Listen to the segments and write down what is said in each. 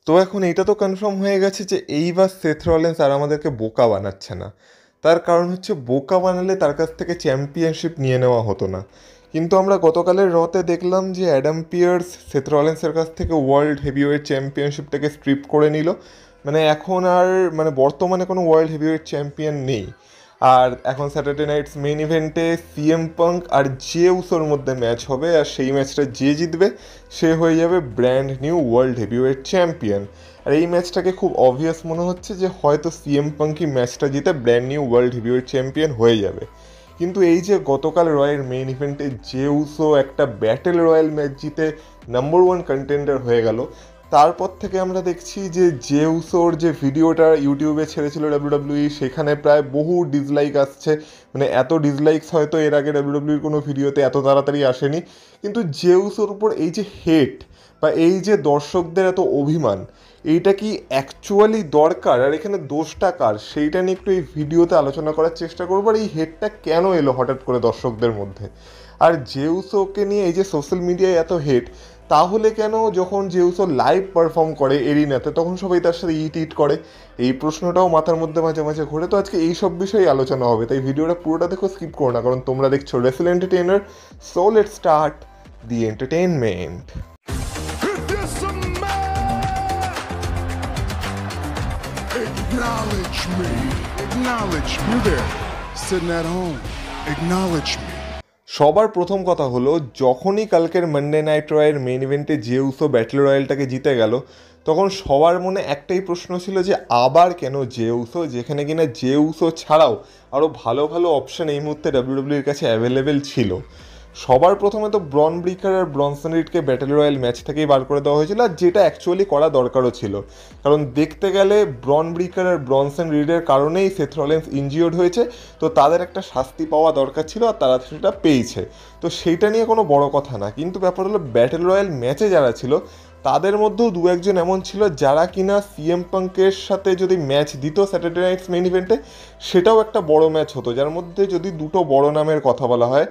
তো এখন এইটা তো কনফার্ম হয়ে গেছে যে এইবার সেথ রলিন্স আর আমাদেরকে বোকা বানাচ্ছে না। তার কারণ হচ্ছে বোকা বানালে তার কাছ থেকে চ্যাম্পিয়নশিপ নিয়ে নেওয়া হতো না। কিন্তু আমরা গতকালের রতে দেখলাম যে অ্যাডাম পিয়ার্স সেথ রলিন্সের কাছ থেকে ওয়ার্ল্ড হেভিওয়েট চ্যাম্পিয়নশিপটাকে স্ট্রিপ করে নিল। মানে এখন আর মানে বর্তমানে কোনো ওয়ার্ল্ড হেভিওয়েট চ্যাম্পিয়ন নেই। আর এখন স্যাটারডে নাইটস মেইন ইভেন্টে সিএম পাঙ্ক আর জে উসোর মধ্যে ম্যাচ হবে, আর সেই ম্যাচটা যে জিতবে সে হয়ে যাবে brand new world heavyweight champion. আর এই ম্যাচটাকে খুব অবভিয়াস মনে হচ্ছে যে হয়তো সিএম পাঙ্কই ম্যাচটা জিতে brand new world heavyweight champion হয়ে যাবে। কিন্তু এই যে গতকাল রয়ের মেইন ইভেন্টে জে উসো একটা ব্যাটেল রয়্যাল ম্যাচ জিতে নাম্বার ওয়ান কন্টেন্ডার হয়ে গেল, তারপর থেকে আমরা দেখছি যে জে উসোর যে ভিডিওটা ইউটিউবে ছেড়েছিল ডাব্লিউডাব্লিউই, সেখানে প্রায় বহু ডিসলাইক আসছে। মানে এত ডিসলাইকস হয়তো এর আগে ডাব্লিউডাব্লিউর কোনো ভিডিওতে এত তাড়াতাড়ি আসেনি। কিন্তু জে উসোর উপর এই যে হেট বা এই যে দর্শকদের এত অভিমান, এইটা কি অ্যাকচুয়ালি দরকার? আর এখানে দোষটা কার, সেইটা নিয়ে একটু এই ভিডিওতে আলোচনা করার চেষ্টা করবো। আর এই হেটটা কেন এলো হঠাৎ করে দর্শকদের মধ্যে? আর জে উসোকে নিয়ে এই যে সোশ্যাল মিডিয়ায় এত হেট, তাহলে কেন যখন জে উসো লাইভ পারফর্ম করে এরিনাতে তখন সবাই তার সাথে ইট ইট করে? এই প্রশ্নটাও মাথার মধ্যে মাঝে মাঝে ঘোরে। তো আজকে এই সব বিষয়ে আলোচনা হবে, তাই ভিডিওটা পুরোটা দেখো, স্কিপ করো না, কারণ তোমরা দেখছো wrestle entertainer. So let's start the entertainment. Acknowledge me. Acknowledge me. You there, sitting at home. Acknowledge me. সবার প্রথম কথা হলো, যখনই কালকের মানডে নাইট রয়ের মেইন ইভেন্টে জে উসো ব্যাটল রয়্যালটাকে জিতে গেল, তখন সবার মনে একটাই প্রশ্ন ছিল যে আবার কেন জে উসো, যেখানে কিনা জে উসো ছাড়াও আরও ভালো ভালো অপশান এই মুহূর্তে ডাব্লিউডাব্লিউর কাছে অ্যাভেলেবেল ছিল। সবার প্রথমে তো ব্রন ব্রিকার আর ব্রনসন রিডকে ব্যাটল রয়্যাল ম্যাচ থেকেই বার করে দেওয়া হয়েছিল, আর যেটা অ্যাকচুয়ালি করা দরকারও ছিল। কারণ দেখতে গেলে ব্রন ব্রিকার আর ব্রনসন রিডের কারণেই সেথ রলিন্স ইনজিওর্ড হয়েছে, তো তাদের একটা শাস্তি পাওয়া দরকার ছিল, আর তারা সেটা পেয়েছে। তো সেইটা নিয়ে কোনো বড় কথা না। কিন্তু ব্যাপার হলো ব্যাটল রয়্যাল ম্যাচে যারা ছিল তাদের মধ্যেও দু একজন এমন ছিল যারা কিনা সিএম পাঙ্কের সাথে যদি ম্যাচ দিত স্যাটারডে নাইটস মেইন ইভেন্টে, সেটাও একটা বড় ম্যাচ হতো। যার মধ্যে যদি দুটো বড় নামের কথা বলা হয়,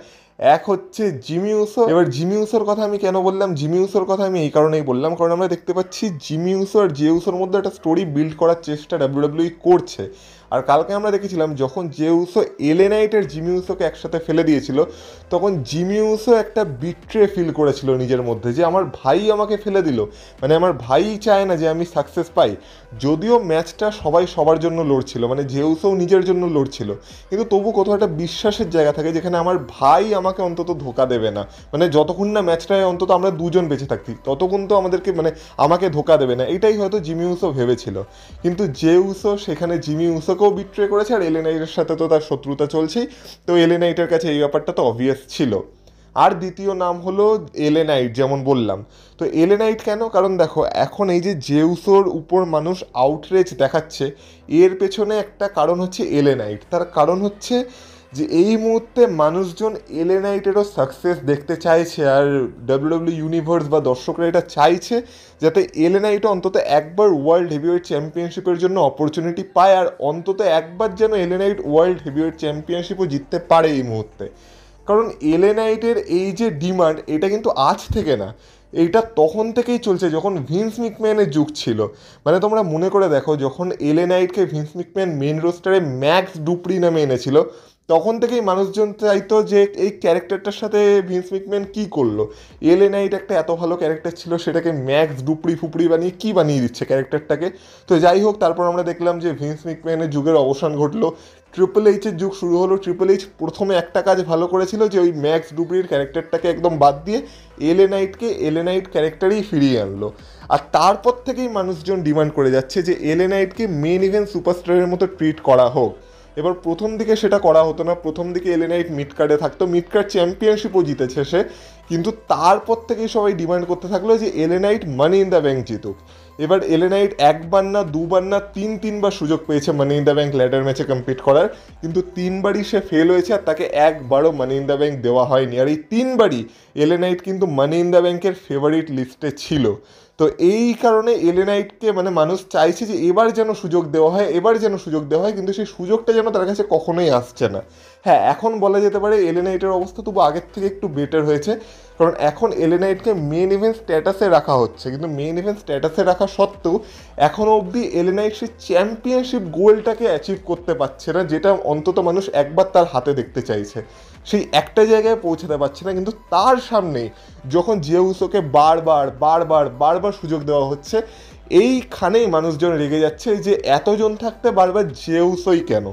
এক হচ্ছে জিমি উসো। এবার জিমি উসোর কথা আমি কেন বললাম? জিমি উসোর কথা আমি এই কারণেই বললাম, কারণ আমরা দেখতে পাচ্ছি জিমি উসো আর জে উসোর মধ্যে একটা স্টোরি বিল্ড করার চেষ্টা ডাব্লিউডাব্লিউই করছে। আর কালকে আমরা দেখেছিলাম যখন জে উসো এলএ নাইটের জিমি উসোকে একসাথে ফেলে দিয়েছিল, তখন জিমি উসো একটা বিট্রে ফিল করেছিল নিজের মধ্যে, যে আমার ভাই আমাকে ফেলে দিল, মানে আমার ভাই চায় না যে আমি সাকসেস পাই। যদিও ম্যাচটা সবাই সবার জন্য লড়ছিল, মানে জে উসোও নিজের জন্য লড়ছিল, কিন্তু তবু কোথাও একটা বিশ্বাসের জায়গা থাকে যেখানে আমার ভাই আমাকে অন্তত ধোকা দেবে না। মানে যতক্ষণ না ম্যাচটায় অন্তত আমরা দুজন বেঁচে থাকছি ততক্ষণ তো আমাদেরকে মানে আমাকে ধোকা দেবে না, এটাই হয়তো জিমি উসো ভেবেছিল। কিন্তু জে উসো সেখানে জিমি উসোকেও বিট্রে করেছে, আর এলএ নাইটের সাথে তো তার শত্রুতা চলছেই, তো এলএ নাইটের কাছে এই ব্যাপারটা তো অবভিয়াস ছিল। আর দ্বিতীয় নাম হলো এলএ নাইট, যেমন বললাম। তো এলএ নাইট কেন? কারণ দেখো, এখন এই যে জে উসোর উপর মানুষ আউটরেজ দেখাচ্ছে, এর পেছনে একটা কারণ হচ্ছে এলএ নাইট। তার কারণ হচ্ছে যে এই মুহূর্তে মানুষজন এলএ নাইটেরও সাকসেস দেখতে চাইছে, আর ডাব্লিউডাব্লিউ ইউনিভার্স বা দর্শকরা এটা চাইছে যাতে এলএ নাইটও অন্তত একবার ওয়ার্ল্ড হেভিওয়েট চ্যাম্পিয়নশিপের জন্য অপরচুনিটি পায়, আর অন্তত একবার যেন এলএ নাইট ওয়ার্ল্ড হেভিওয়েট চ্যাম্পিয়নশিপও জিততে পারে এই মুহূর্তে। কারণ এলএ নাইটের এই যে ডিমান্ড, এটা কিন্তু আজ থেকে না, এইটা তখন থেকেই চলছে যখন ভিন্স ম্যাকম্যানের যুগ ছিল। মানে তোমরা মনে করে দেখো, যখন এলএ নাইটকে ভিন্স ম্যাকম্যান মেন রোস্টারে ম্যাক্স ডুপ্রি নামে এনেছিল, তখন থেকেই মানুষজন চাইতো যে এই ক্যারেক্টারটার সাথে ভিন্স ম্যাকম্যান কী করলো। এলএ নাইট একটা এত ভালো ক্যারেক্টার ছিল, সেটাকে ম্যাক্স ডুপ্রি ফুপড়ি বানিয়ে কী বানিয়ে দিচ্ছে ক্যারেক্টারটাকে। তো যাই হোক, তারপর আমরা দেখলাম যে ভিন্স ম্যাকম্যানের যুগের অবসান ঘটলো, ট্রিপল এইচের যুগ শুরু হলো। ট্রিপল এইচ প্রথমে একটা কাজ ভালো করেছিল, যে ওই ম্যাক্স ডুপ্রির ক্যারেক্টারটাকে একদম বাদ দিয়ে এলএ নাইটকে এলএ নাইট ক্যারেক্টারেই ফিরিয়ে আনলো। আর তারপর থেকেই মানুষজন ডিমান্ড করে যাচ্ছে যে এলএ নাইটকে মেন ইভেন্ট সুপারস্টারের মতো ট্রিট করা হোক। এবার প্রথম দিকে সেটা করা হতো না, প্রথম দিকে এলএ নাইট মিড কার্ডে থাকতো, মিড কার্ড চ্যাম্পিয়নশিপও জিতেছে সে, কিন্তু তারপর থেকেই সবাই ডিমান্ড করতে থাকলো যে LA Knight money in the bank জিতুক। এবার এলএ নাইট একবার না, দুবার না, তিনবার সুযোগ পেয়েছে মানি ইন দ্য ব্যাংক ল্যাডার ম্যাচে কম্পিট করার, কিন্তু তিনবারই সে ফেল হয়েছে, আর তাকে একবারও মানি ইন দ্য ব্যাংক দেওয়া হয়নি। আর এই তিনবারই এলএ নাইট কিন্তু মানি ইন দ্য ব্যাংকের ফেভারিট লিস্টে ছিল। তো এই কারণে এলএ নাইটকে মানে মানুষ চাইছে যে এবার যেন সুযোগ দেওয়া হয়, এবার যেন সুযোগ দেওয়া হয়, কিন্তু সেই সুযোগটা যেন তার কাছে কখনোই আসছে না। হ্যাঁ, এখন বলা যেতে পারে এলএ নাইটের অবস্থা তবু আগের থেকে একটু বেটার হয়েছে, কারণ এখন এলএ নাইটকে মেন ইভেন্ট স্ট্যাটাসে রাখা হচ্ছে, কিন্তু মেন ইভেন্ট স্ট্যাটাসে রাখা সত্ত্বেও এখনও অবধি এলএ নাইট সেই চ্যাম্পিয়নশিপ গোলটাকে অ্যাচিভ করতে পারছে না, যেটা অন্তত মানুষ একবার তার হাতে দেখতে চাইছে। সেই একটা জায়গায় পৌঁছাতে পারছে না, কিন্তু তার সামনেই যখন জে উসোকে বারবার বারবার বারবার সুযোগ দেওয়া হচ্ছে, এইখানেই মানুষজন রেগে যাচ্ছে যে এতজন থাকতে বারবার জে উসোই কেন।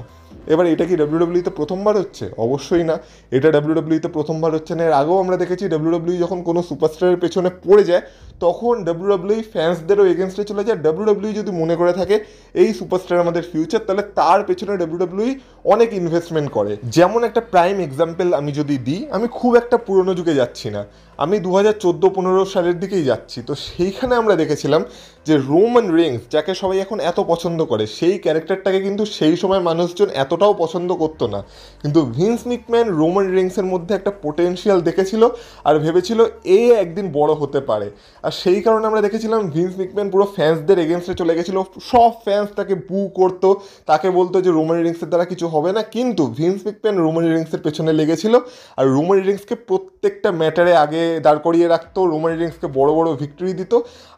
এবার এটা কি ডাব্লিউডাব্লিউতে প্রথমবার হচ্ছে? অবশ্যই না, এটা ডাব্লিউডাব্লিউতে প্রথমবার হচ্ছে না। এর আগেও আমরা দেখেছি ডাব্লিউডাব্লিউ যখন কোনো সুপারস্টারের পেছনে পড়ে যায় তখন ডাব্লিউডাব্লিউ ফ্যান্সদেরও এগেনস্টে চলে যায়। ডাব্লিউডাব্লিউ যদি মনে করে থাকে এই সুপারস্টার আমাদের ফিউচার, তাহলে তার পেছনে ডাব্লিউডাব্লিউ অনেক ইনভেস্টমেন্ট করে। যেমন একটা প্রাইম এক্সাম্পল আমি যদি দিই, আমি খুব একটা পুরনো যুগে যাচ্ছি না, আমি 2014-15 সালের দিকেই যাচ্ছি। তো সেইখানে আমরা দেখেছিলাম যে রোমান রেইন্স, যাকে সবাই এখন এত পছন্দ করে, সেই ক্যারেক্টারটাকে কিন্তু সেই সময় মানুষজন এতটাও পছন্দ করতো না, কিন্তু ভিন্স ম্যাকম্যান রোমান রেইন্সের মধ্যে একটা পোটেনশিয়াল দেখেছিল আর ভেবেছিল এ একদিন বড় হতে পারে। আর সেই কারণে আমরা দেখেছিলাম ভিন্স ম্যাকম্যান পুরো ফ্যান্সদের এগেনস্টে চলে গেছিলো, সব ফ্যান্স তাকে বু করতো, তাকে বলতো যে রোমান রেইন্সের দ্বারা কিছু হবে না, কিন্তু ভিন্স ম্যাকম্যান রোমান রেইন্সের পেছনে লেগেছিল আর রোমান রেইন্সকে প্রত্যেকটা ম্যাটারে আগে দাঁড় করিয়ে রাখতো, রোমান রেইন্সকে বড় বড় ভিক্টরি দিত।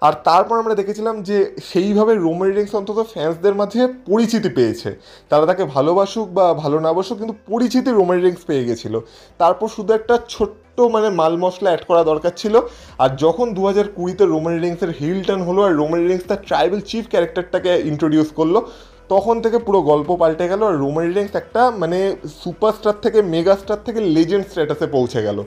আর তারপর আমরা দেখেছিলাম যে সেইভাবে রোমান রেইন্স অন্তত ফ্যান্সদের মাঝে পরিচিতি পেয়েছে, তারা তাকে ভালোবাসুক বা ভালো না বাসুক, কিন্তু পরিচিতি রোমান রেইন্স পেয়ে গেছিলো। তারপর শুধু একটা ছোট্ট মানে মাল মশলা অ্যাড করা দরকার ছিল। আর যখন 2020-তে রোমান রেইন্সের হিল টার্ন হলো আর রোমান রেইন্স তার ট্রাইবাল চিফ ক্যারেক্টারটাকে ইন্ট্রোডিউস করলো, তখন থেকে পুরো গল্প পাল্টে গেল আর রোমান রেইন্স একটা মানে সুপারস্টার থেকে মেগাস্টার থেকে লেজেন্ড স্ট্যাটাসে পৌঁছে গেল,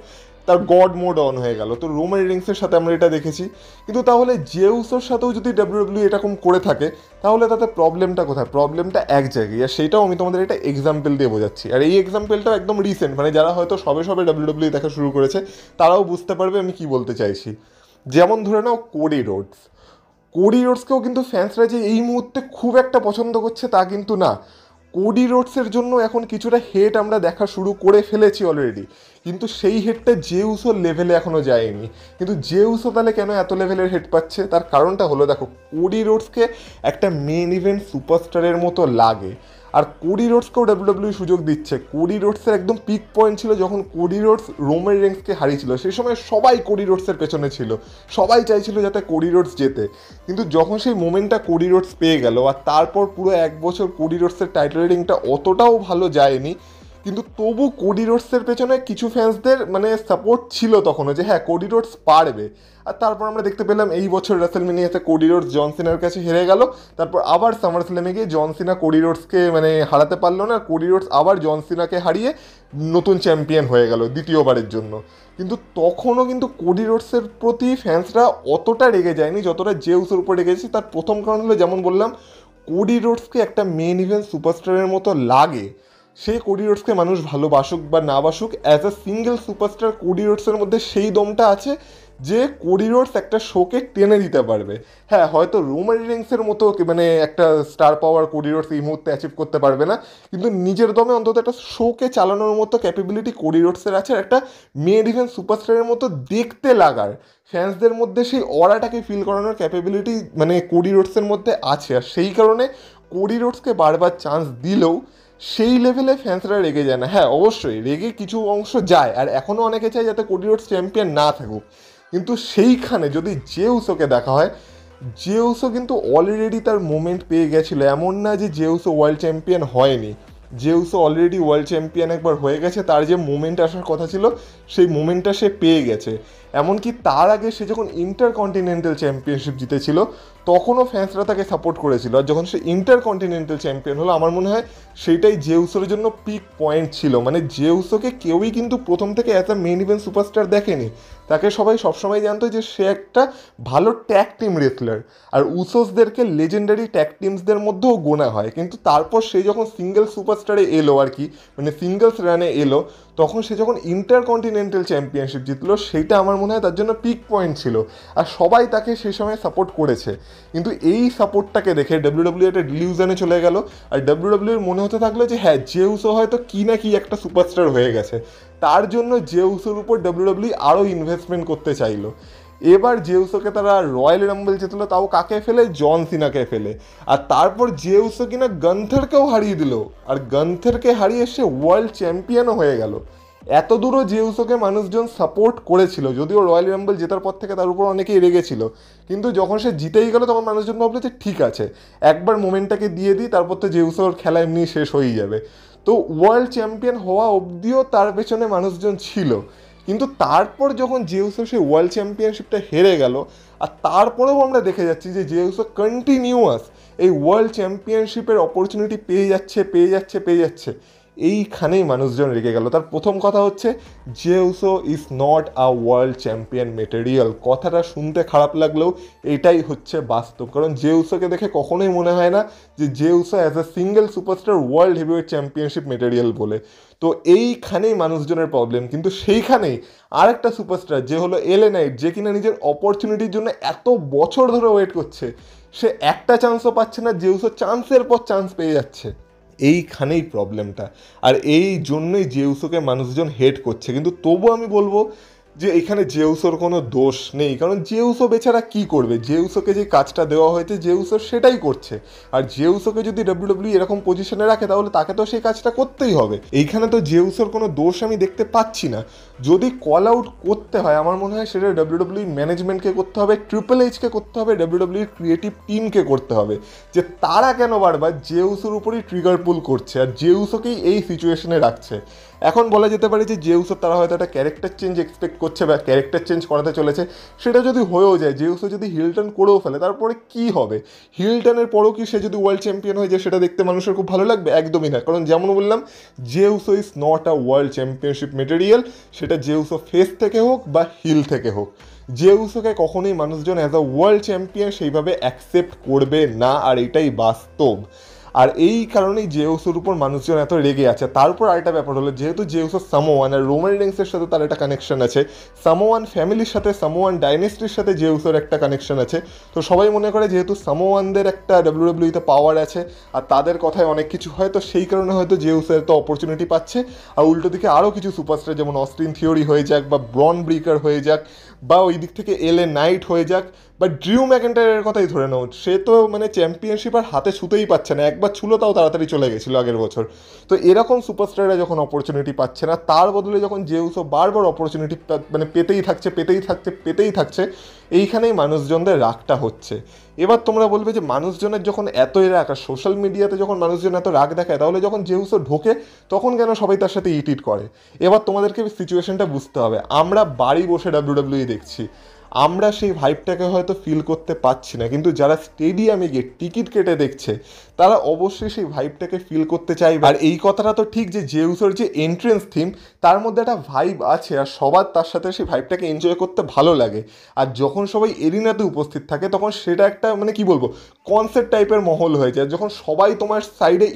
তার গড মোড অন হয়ে গেল। তো রোমান রেইন্সের সাথে আমরা এটা দেখেছি, কিন্তু তাহলে জে উসোর সাথেও যদি ডাব্লিউডাব্লিউ এরকম করে থাকে তাহলে তাতে প্রবলেমটা কোথায়? প্রবলেমটা এক জায়গায়, আর সেইটাও আমি তোমাদের একটা এক্সাম্পল দিয়ে বোঝাচ্ছি। আর এই এক্সাম্পলটাও একদম রিসেন্ট, মানে যারা হয়তো সবে সবে ডাব্লিউডাব্লিউ দেখা শুরু করেছে তারাও বুঝতে পারবে আমি কি বলতে চাইছি। যেমন ধরে নাও কোডি রোডস, কোডি রোডসকেও কিন্তু ফ্যান্সরা যে এই মুহূর্তে খুব একটা পছন্দ করছে তা কিন্তু না। কোডি রোডসের জন্য এখন কিছুটা হেট আমরা দেখা শুরু করে ফেলেছি অলরেডি, কিন্তু সেই হেটটা জে উসোর লেভেলে এখনও যায়নি। কিন্তু জে উসো তাহলে কেন এত লেভেলের হেট পাচ্ছে? তার কারণটা হলো, দেখো, কোডি রোডসকে একটা মেন ইভেন্ট সুপারস্টারের মতো লাগে, আর কোডি রোডসকেও ডাব্লিউডাব্লিউ সুযোগ দিচ্ছে। কোডি রোডসের একদম পিক পয়েন্ট ছিল যখন কোডি রোডস রোমান রেইন্সকে হারিয়েছিল, সেই সময় সবাই কোডি রোডসের পেছনে ছিল, সবাই চাইছিল যাতে কোডি রোডস জেতে। কিন্তু যখন সেই মোমেন্টটা কোডি রোডস পেয়ে গেল আর তারপর পুরো এক বছর কোডি রোডসের টাইটেল রেটিংটা অতটাও ভালো যায়নি, কিন্তু তবু কোডি রোডসের পেছনে কিছু ফ্যান্সদের মানে সাপোর্ট ছিল তখনও যে হ্যাঁ কোডি রোডস পারবে। আর তারপর আমরা দেখতে পেলাম এই বছর রাসেলমেনিয়াতে কোডি রোডস জন সিনার কাছে হেরে গেল, তারপর আবার সামার স্ল্যামে গিয়ে জন সিনা কোডি রোডসকে মানে হারাতে পারলো না, কোডি রোডস আবার জন সিনাকে হারিয়ে নতুন চ্যাম্পিয়ন হয়ে গেল দ্বিতীয়বারের জন্য। কিন্তু তখনও কিন্তু কোডি রোডসের প্রতি ফ্যান্সরা অতটা রেগে যায়নি যতটা জে উসোর উপর রেগেছে। তার প্রথম কারণ হলো, যেমন বললাম, কোডি রোডসকে একটা মেন ইভেন্ট সুপারস্টারের মতো লাগে। সেই কোডি রোডসকে মানুষ ভালোবাসুক বা না বাসুক, as a single superstar Cody রোডসের মধ্যে সেই দমটা আছে যে কোডি রোডস একটা শোকে টেনে দিতে পারবে। হ্যাঁ, হয়তো রোমান রেইন্সের মতো মানে একটা স্টার পাওয়ার কোডি রোডস এই মুহূর্তে অ্যাচিভ করতে পারবে না, কিন্তু নিজের দমে অন্তত একটা শোকে চালানোর মতো ক্যাপাবিলিটি কোডি রোডসের আছে। আর একটা মেন ইভেন্ট সুপারস্টারের মতো দেখতে লাগার, ফ্যান্সদের মধ্যে সেই অরাটাকে ফিল করানোর ক্যাপাবিলিটি মানে কোডি রোডসের মধ্যে আছে। আর সেই কারণে কোডি রোডসকে বারবার চান্স দিলেও সেই লেভেলে ফ্যান্সরা রেগে যায় না। হ্যাঁ, অবশ্যই রেগে কিছু অংশ যায়, আর এখনও অনেকে চায় যাতে কোডি রোডস চ্যাম্পিয়ন না থাকুক, কিন্তু সেইখানে যদি জে উসোকে দেখা হয়, জে উসো কিন্তু অলরেডি তার মোমেন্ট পেয়ে গেছিলো। এমন না যে জে উসো ওয়ার্ল্ড চ্যাম্পিয়ন হয়নি, J Uso already world champion একবার হয়ে গেছে, তার যে মোমেন্ট আসার কথা ছিল সেই মোমেন্টটা সে পেয়ে গেছে। এমনকি তার আগে সে যখন ইন্টারকন্টিনেন্টাল চ্যাম্পিয়নশিপ জিতেছিল তখনও ফ্যান্সরা তাকে সাপোর্ট করেছিল, আর যখন সে ইন্টারকন্টিনেন্টাল চ্যাম্পিয়ন হলো আমার মনে হয় সেইটাই জে উসোর জন্য পিক পয়েন্ট ছিল। মানে জে উসোকে কেউই কিন্তু প্রথম থেকে as a main event superstar দেখেনি, তাকে সবাই সবসময় জানতো যে সে একটা ভালো ট্যাগ টিম রেসলার, আর উসোসদেরকে লেজেন্ডারি ট্যাগ টিমসদের মধ্যেও গোনা হয়। কিন্তু তারপর সে যখন সিঙ্গেল সুপারস্টারে এলো আর কি, মানে সিঙ্গলস রানে এলো, তখন সে যখন ইন্টারকন্টিনেন্টাল চ্যাম্পিয়নশিপ জিতলো, সেইটা আমার মনে হয় তার জন্য পিক পয়েন্ট ছিল, আর সবাই তাকে সেই সময় সাপোর্ট করেছে। কিন্তু এই সাপোর্টটাকে দেখে ডাব্লিউডাব্লিউ একটা ডিলিউশনে চলে গেল, আর ডাব্লিউডাব্লিউর মনে হতে থাকলো যে হ্যাঁ জে উসো হয়তো কি না কি একটা সুপারস্টার হয়ে গেছে, তার জন্য জে উসোর উপর ডাব্লিউডাব্লিউ আরও ইনভেস্টমেন্ট করতে চাইলো। এবার জেউসোকে তারা রয়্যাল রাম্বল জেতলো, তাও কাকে ফেলে? জন সিনাকে ফেলে। আর তারপর জেউসো কিনা গান্থারকেও হারিয়ে দিল, আর গান্থারকে হারিয়ে সে ওয়ার্ল্ড চ্যাম্পিয়নও হয়ে গেল। এত দূরও জেউসোকে মানুষজন সাপোর্ট করেছিল, যদিও রয়্যাল রাম্বল জেতার পর থেকে তার উপর অনেকেই রেগেছিল, কিন্তু যখন সে জিতেই গেল তখন মানুষজন ভাবলো যে ঠিক আছে, একবার মোমেন্টটাকে দিয়ে দিই, তারপর তো জেউসোর খেলা এমনি শেষ হয়েই যাবে। তো ওয়ার্ল্ড চ্যাম্পিয়ন হওয়া অবধিও তার পেছনে মানুষজন ছিল, কিন্তু তারপর যখন জেউসো সেই ওয়ার্ল্ড চ্যাম্পিয়নশিপটা হেরে গেল, আর তারপরেও আমরা দেখে যাচ্ছি যে জেউসো কন্টিনিউয়াস এই ওয়ার্ল্ড চ্যাম্পিয়নশিপের অপরচুনিটি পেয়ে যাচ্ছে, এইখানেই মানুষজন রেগে গেল। তার প্রথম কথা হচ্ছে জেউসো is not a world champion material. কথাটা শুনতে খারাপ লাগলেও এটাই হচ্ছে বাস্তব, কারণ জেউসোকে দেখে কখনোই মনে হয় না যে জেউসো as a single superstar world heavyweight championship material বলে। তো এইখানেই মানুষজনের প্রবলেম। কিন্তু সেইখানেই আরেকটা সুপারস্টার যে হলো এলএ নাইট, যে কিনা নিজের অপরচুনিটির জন্য এত বছর ধরে ওয়েট করছে, সে একটা চান্সও পাচ্ছে না, জেউসো চান্সের পর চান্স পেয়ে যাচ্ছে। এইখানেই প্রবলেমটা, আর এই জন্যই জেউসোকে মানুষজন হেট করছে। কিন্তু তবু আমি বলবো যে এখানে জেউসোর কোনো দোষ নেই, কারণ জেউসো বেচারা কি করবে? জেউসোকে যে কাজটা দেওয়া হয়েছে জেউসো সেটাই করছে, আর জেউসোকে যদি ডাব্লিউডাব্লিউ এরকম পজিশনে রাখে তাহলে তাকে তো সেই কাজটা করতেই হবে। এইখানে তো জেউসোর কোনো দোষ আমি দেখতে পাচ্ছি না। যদি কল আউট করতে হয় আমার মনে হয় সেটা ডাব্লিউডাব্লিউ ম্যানেজমেন্টকে করতে হবে, ট্রিপল এইচকে করতে হবে, ডাব্লিউডাব্লিউ ক্রিয়েটিভ টিমকে করতে হবে, যে তারা কেন বারবার জেউসোর উপরই ট্রিগার পুল করছে আর জেউসোকেই এই সিচুয়েশনে রাখছে। এখন বলা যেতে পারে যে জেউসো তারা হয়তো একটা ক্যারেক্টার চেঞ্জ এক্সপেক্ট করছে বা ক্যারেক্টার চেঞ্জ করাতে চলেছে, সেটা যদি হয়েও যায়, জেউসো যদি হিল টার্ন করেও ফেলে, তারপরে কি হবে? হিল টার্নের পরেও কি সে যদি ওয়ার্ল্ড চ্যাম্পিয়ন হয়ে যায় সেটা দেখতে মানুষের খুব ভালো লাগবে? একদমই না, কারণ যেমন বললাম জেউসো is not a world championship material, সেটা জেউসো ফেস থেকে হোক বা হিল থেকে হোক। জেউসোকে কখনোই মানুষজন অ্যাজ আ ওয়ার্ল্ড চ্যাম্পিয়ন সেইভাবে অ্যাকসেপ্ট করবে না, আর এটাই বাস্তব। আর এই কারণেই জেউসোর উপর মানুষজন এত রেগে আছে। তারপর আরেকটা ব্যাপার হলো, যেহেতু জেউসো সামোয়ান আর রোমান রেন্সের সাথে তার একটা কানেকশন আছে, সামোয়ান ফ্যামিলির সাথে, সামোয়ান ডাইনেস্টির সাথে জেউসোর একটা কানেকশন আছে, তো সবাই মনে করে যেহেতু সামোয়ানদের একটা ডাব্লিউডাব্লিউতে পাওয়ার আছে আর তাদের কথায় অনেক কিছু হয়, তো সেই কারণে হয়তো জেউসো এত অপরচুনিটি পাচ্ছে। আর উল্টো দিকে আরও কিছু সুপারস্টার যেমন অস্টিন থিওরি হয়ে যাক বা ব্রন ব্রিকার হয়ে যাক বা ওই দিক থেকে এলএ নাইট হয়ে যাক বা ড্রিউ ম্যাকেন্টায়ারের কথাই ধরে নাও, সে তো মানে চ্যাম্পিয়নশিপ আর হাতে ছুতেই পাচ্ছে না, একবার ছুলো তাও তাড়াতাড়ি চলে গেছিলো আগের বছর। তো এরকম সুপারস্টাররা যখন অপরচুনিটি পাচ্ছে না, তার বদলে যখন জেউসো বারবার অপরচুনিটি মানে পেতেই থাকছে, এইখানেই মানুষজনদের রাগটা হচ্ছে। এবার তোমরা বলবে যে মানুষজনের যখন এতই রাগ, আর সোশ্যাল মিডিয়াতে যখন মানুষজন এত রাগ দেখায়, তাহলে যখন জেউসো ঢোকে তখন কেন সবাই তার সাথে ইট করে? এবার তোমাদেরকে সিচুয়েশনটা বুঝতে হবে। আমরা বাড়ি বসে ডাব্লিউডাব্লিউ দেখছি, আমরা সেই ভাইবটাকে হয়তো ফিল করতে পারছি না, কিন্তু যারা স্টেডিয়ামে গিয়ে টিকিট কেটে দেখছে তারা অবশ্যই সেই ভাইবটাকে ফিল করতে চাইবে। আর এই কথাটা তো ঠিক যে জেউসোর যে এন্ট্রেন্স থিম তার মধ্যে একটা ভাইব আছে, আর সবার তার সাথে সেই ভাইবটাকে এনজয় করতে ভালো লাগে। আর যখন সবাই এরিনাতে উপস্থিত থাকে তখন সেটা একটা মানে কি বলবো, কনসার্ট টাইপের মহল হয়ে যায়। যখন সবাই তোমার সাইডে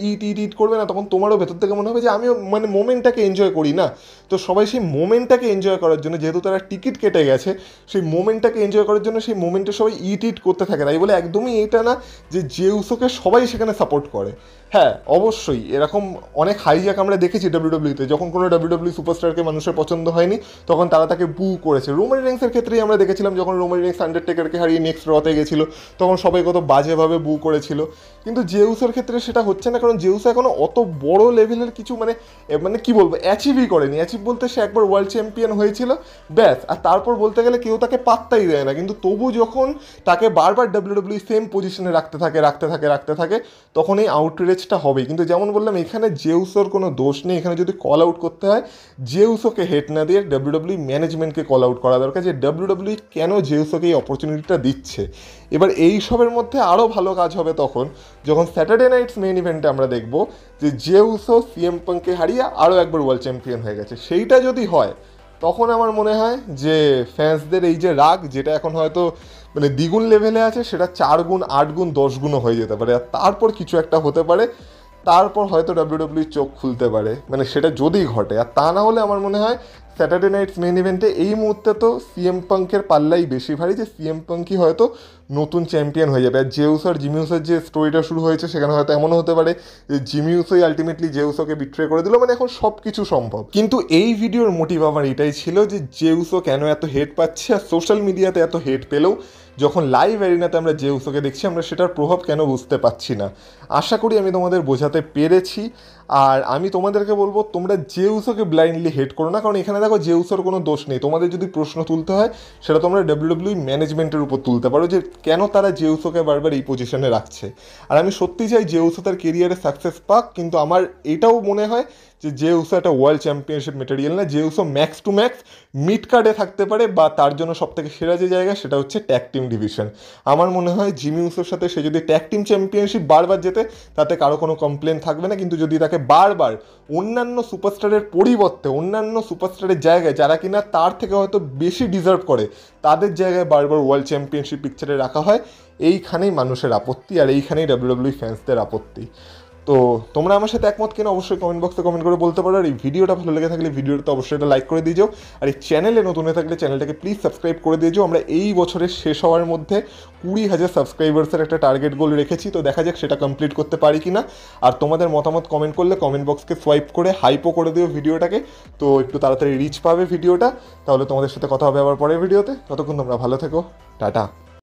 ইট করবে না, তখন তোমারও ভেতর থেকে মনে হবে যে আমিও মানে মোমেন্টটাকে এনজয় করি না। তো সবাই সেই মোমেন্টটাকে এনজয় করার জন্য, যেহেতু তারা টিকিট কেটে গেছে, সেই মোমেন্টটাকে এনজয় করার জন্য সেই মোমেন্টে সবাই ইট করতে থাকে। তাই বলে একদমই এটা না যে জেউসোকে সবাই সেখানে সাপোর্ট করে। হ্যাঁ, অবশ্যই এরকম অনেক হাইজ্যাক আমরা দেখেছি ডাব্লিউডাব্লিউতে, যখন কোনো ডাব্লিউডাব্লিউ সুপারস্টারকে মানুষের পছন্দ হয়নি তখন তারা তাকে বু করেছে। রোমান রেন্সের ক্ষেত্রেই আমরা দেখেছিলাম, যখন রোমান রেন্স আন্ডারটেকারকে হারিয়ে নেক্সট রতে গেছিল তখন সবাই কত বাজেভাবে বু করেছিল। কিন্তু জেউসোর ক্ষেত্রে সেটা হচ্ছে না, কারণ জেউসো এখনও অত বড় লেভেলের কিছু মানে কি বলবো অ্যাচিভই করেনি। অ্যাচিভ বলতে সে একবার ওয়ার্ল্ড চ্যাম্পিয়ন হয়েছিল ব্যাস, আর তারপর বলতে গেলে কেউ তাকে পাত্তাই দেয় না। কিন্তু তবু যখন তাকে বারবার ডাব্লিউডাব্লিউ সেম পজিশনে রাখতে থাকে তখন এই আউটরিচটা হবেই। কিন্তু যেমন বললাম এখানে জেউসোর কোনো দোষ নেই। এখানে যদি কল আউট করতে হয় জেউসোকে হেট না দিয়ে ডাব্লিউডাব্লিউ ম্যানেজমেন্টকে কল আউট করা দরকার, যে ডাব্লিউডাব্লিউ কেন জেউসোকে এই অপরচুনিটিটা দিচ্ছে। এবার এই সবের মধ্যে আরও ভালো কাজ হবে তখন যখন স্যাটারডে নাইটস মেইন ইভেন্টে আমরা দেখব যে জেউসো সিএম পাঙ্ককে হারিয়ে আরও একবার ওয়ার্ল্ড চ্যাম্পিয়ন হয়ে গেছে। সেইটা যদি হয় তখন আমার মনে হয় যে ফ্যান্সদের এই যে রাগ, যেটা এখন হয়তো মানে দ্বিগুণ লেভেলে আছে, সেটা 4 গুণ 8 গুণ 10 গুণও হয়ে যেতে পারে। আর তারপর কিছু একটা হতে পারে, তারপর হয়তো ডাব্লিউডাব্লিউ চোখ খুলতে পারে, মানে সেটা যদি ঘটে। আর তা না হলে আমার মনে হয় স্যাটারডে নাইটস মেইন ইভেন্টে এই মুহূর্তে তো সিএম পাঙ্কের পাল্লাই বেশি ভারী, যে সিএম পাঙ্কই হয়তো নতুন চ্যাম্পিয়ন হয়ে যাবে। আর জেউস আর জিমিউসের যে স্টোরিটা শুরু হয়েছে সেখানে হয়তো এমনও হতে পারে যে জিমিউসই আলটিমেটলি জেউসোকে বিট্রে করে দিল, মানে এখন সব কিছু সম্ভব। কিন্তু এই ভিডিওর মোটিভ আমার এটাই ছিল যে জেউসো কেন এত হেট পাচ্ছে, আর সোশ্যাল মিডিয়াতে এত হেট পেলেও যখন লাইভ অ্যারিনাতে আমরা জেউসোকে দেখছি আমরা সেটার প্রভাব কেন বুঝতে পারছি না। আশা করি আমি তোমাদের বোঝাতে পেরেছি। আর আমি তোমাদেরকে বলবো তোমরা জেউসোকে ব্লাইন্ডলি হেট করো না, কারণ এখানে দেখো জেউসোর কোনো দোষ নেই। তোমাদের যদি প্রশ্ন তুলতে হয় সেটা তোমরা ডাব্লিউডাব্লিউই ম্যানেজমেন্টের উপর তুলতে পারো যে কেন তারা জেউসোকে বারবার এই পজিশনে রাখছে। আর আমি সত্যি চাই জেউসো তার কেরিয়ারে সাকসেস পাক, কিন্তু আমার এটাও মনে হয় যে জেউসো একটা ওয়ার্ল্ড চ্যাম্পিয়নশিপ মেটেরিয়াল না। Jey Uso max to max mid কার্ডে থাকতে পারে, বা তার জন্য সবথেকে সেরা যে জায়গা সেটা হচ্ছে ট্যাগ টিম ডিভিশন। আমার মনে হয় জিমিউসোর সাথে সে যদি ট্যাগ টিম চ্যাম্পিয়নশিপ বারবার জেতে তাতে কারো কোনো কমপ্লেন থাকবে না, কিন্তু যদি তাকে বারবার অন্যান্য সুপারস্টারের পরিবর্তে অন্যান্য সুপারস্টারের জায়গায় যারা কিনা তার থেকে হয়তো বেশি ডিজার্ভ করে তাদের জায়গায় বারবার ওয়ার্ল্ড চ্যাম্পিয়নশিপ পিকচারে রাখা হয়, এইখানেই মানুষের আপত্তি, আর এইখানেই ডাব্লিউডাব্লিউ ফ্যান্সদের আপত্তি। তো তোমরা আমার সাথে একমত কিনা অবশ্যই কমেন্ট বক্সে কমেন্ট করে বলতে পারো। আর এই ভিডিওটা ভালো লেগে থাকলে ভিডিওটা অবশ্যই এটা লাইক করে দিয়ে যাও। আর এই চ্যানেলে নতুন হয়ে থাকলে চ্যানেলটাকে প্লিজ সাবস্ক্রাইব করে দিয়ে যাও। আমরা এই বছরের শেষ হওয়ার মধ্যে 20,000 সাবস্ক্রাইবার্সের একটা টার্গেট গোল রেখেছি, তো দেখা যাক সেটা কমপ্লিট করতে পারি কি না। আর তোমাদের মতামত কমেন্ট করলে কমেন্ট বক্সকে সোয়াইপ করে হাইপও করে দিও ভিডিওটাকে, তো একটু তাড়াতাড়ি রিচ পাবে ভিডিওটা। তাহলে তোমাদের সাথে কথা হবে আবার পরের ভিডিওতে। ততক্ষণ তোমরা ভালো থেকো, টাটা।